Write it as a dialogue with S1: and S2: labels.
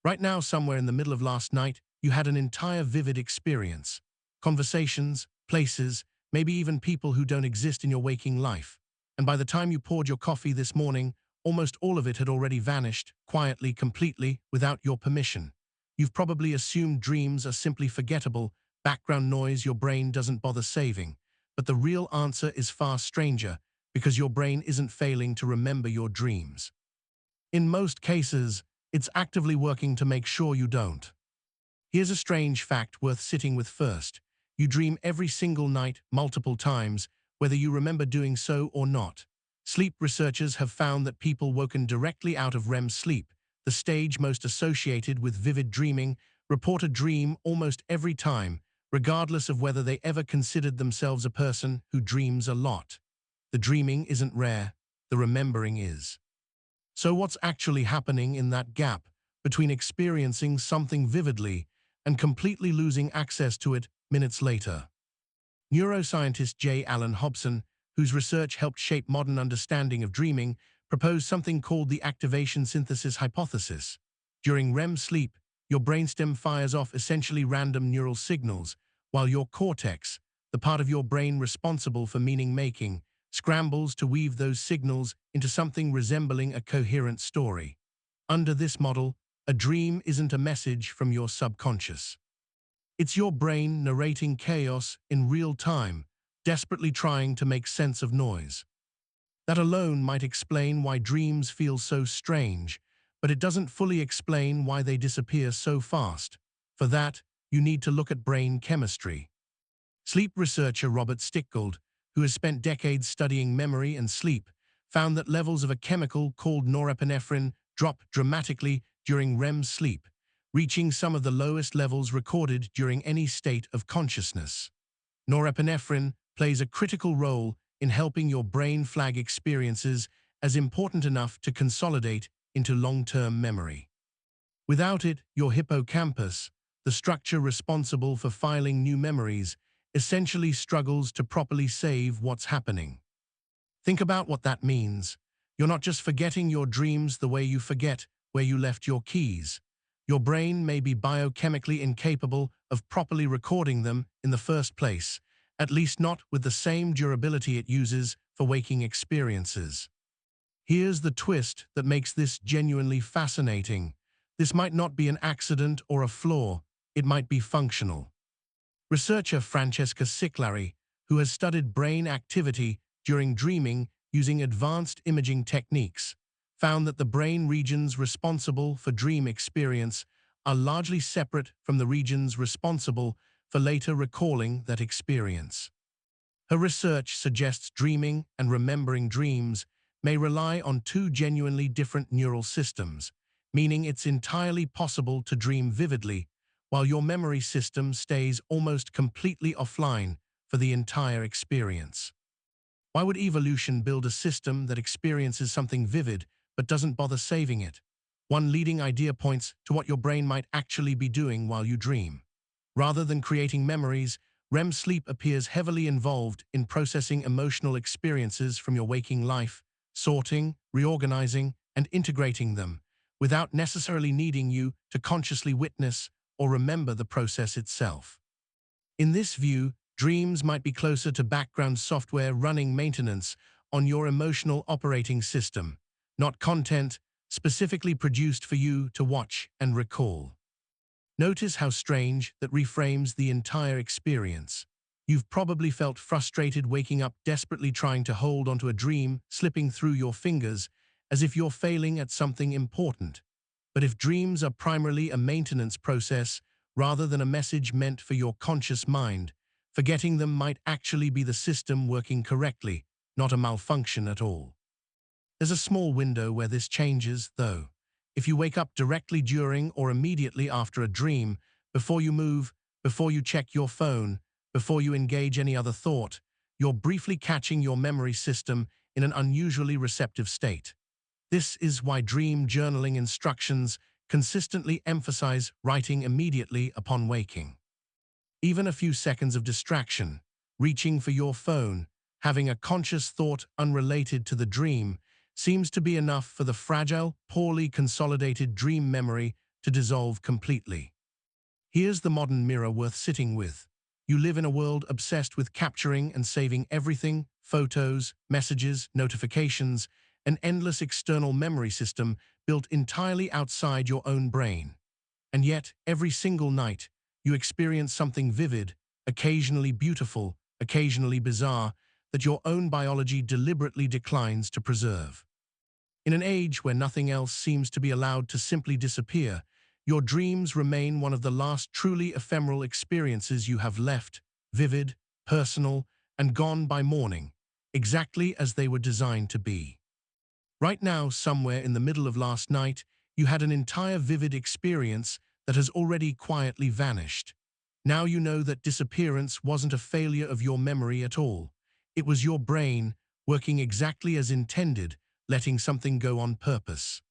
S1: Right now, somewhere in the middle of last night, you had an entire vivid experience. Conversations, places, maybe even people who don't exist in your waking life. And by the time you poured your coffee this morning, almost all of it had already vanished, quietly, completely, without your permission. You've probably assumed dreams are simply forgettable, background noise your brain doesn't bother saving. But the real answer is far stranger, because your brain isn't failing to remember your dreams. In most cases, it's actively working to make sure you don't. Here's a strange fact worth sitting with first. You dream every single night, multiple times, whether you remember doing so or not. Sleep researchers have found that people woken directly out of REM sleep, the stage most associated with vivid dreaming, report a dream almost every time, regardless of whether they ever considered themselves a person who dreams a lot. The dreaming isn't rare, the remembering is. So what's actually happening in that gap between experiencing something vividly and completely losing access to it minutes later? Neuroscientist J. Allen Hobson, whose research helped shape modern understanding of dreaming, proposed something called the activation synthesis hypothesis. During REM sleep, your brainstem fires off essentially random neural signals, while your cortex, the part of your brain responsible for meaning-making, scrambles to weave those signals into something resembling a coherent story. Under this model, a dream isn't a message from your subconscious. It's your brain narrating chaos in real time, desperately trying to make sense of noise. That alone might explain why dreams feel so strange, but it doesn't fully explain why they disappear so fast. For that, you need to look at brain chemistry. Sleep researcher Robert Stickgold, who has spent decades studying memory and sleep, found that levels of a chemical called norepinephrine drop dramatically during REM sleep, reaching some of the lowest levels recorded during any state of consciousness. Norepinephrine plays a critical role in helping your brain flag experiences as important enough to consolidate into long-term memory. Without it, your hippocampus, the structure responsible for filing new memories, essentially struggles to properly save what's happening. Think about what that means. You're not just forgetting your dreams the way you forget where you left your keys. Your brain may be biochemically incapable of properly recording them in the first place, at least not with the same durability it uses for waking experiences. Here's the twist that makes this genuinely fascinating. This might not be an accident or a flaw, it might be functional. Researcher Francesca Ciclari, who has studied brain activity during dreaming using advanced imaging techniques, found that the brain regions responsible for dream experience are largely separate from the regions responsible for later recalling that experience. Her research suggests dreaming and remembering dreams may rely on two genuinely different neural systems, meaning it's entirely possible to dream vividly while your memory system stays almost completely offline for the entire experience. Why would evolution build a system that experiences something vivid but doesn't bother saving it? One leading idea points to what your brain might actually be doing while you dream. Rather than creating memories, REM sleep appears heavily involved in processing emotional experiences from your waking life, sorting, reorganizing, and integrating them, without necessarily needing you to consciously witness or remember the process itself. In this view, dreams might be closer to background software running maintenance on your emotional operating system, not content specifically produced for you to watch and recall. Notice how strange that reframes the entire experience. You've probably felt frustrated waking up desperately trying to hold onto a dream slipping through your fingers as if you're failing at something important. But if dreams are primarily a maintenance process rather than a message meant for your conscious mind, forgetting them might actually be the system working correctly, not a malfunction at all. There's a small window where this changes, though. If you wake up directly during or immediately after a dream, before you move, before you check your phone, before you engage any other thought, you're briefly catching your memory system in an unusually receptive state. This is why dream journaling instructions consistently emphasize writing immediately upon waking. Even a few seconds of distraction, reaching for your phone, having a conscious thought unrelated to the dream, seems to be enough for the fragile, poorly consolidated dream memory to dissolve completely. Here's the modern mirror worth sitting with. You live in a world obsessed with capturing and saving everything: photos, messages, notifications, an endless external memory system built entirely outside your own brain. And yet, every single night, you experience something vivid, occasionally beautiful, occasionally bizarre, that your own biology deliberately declines to preserve. In an age where nothing else seems to be allowed to simply disappear, your dreams remain one of the last truly ephemeral experiences you have left, vivid, personal, and gone by morning, exactly as they were designed to be. Right now, somewhere in the middle of last night, you had an entire vivid experience that has already quietly vanished. Now you know that disappearance wasn't a failure of your memory at all. It was your brain, working exactly as intended, letting something go on purpose.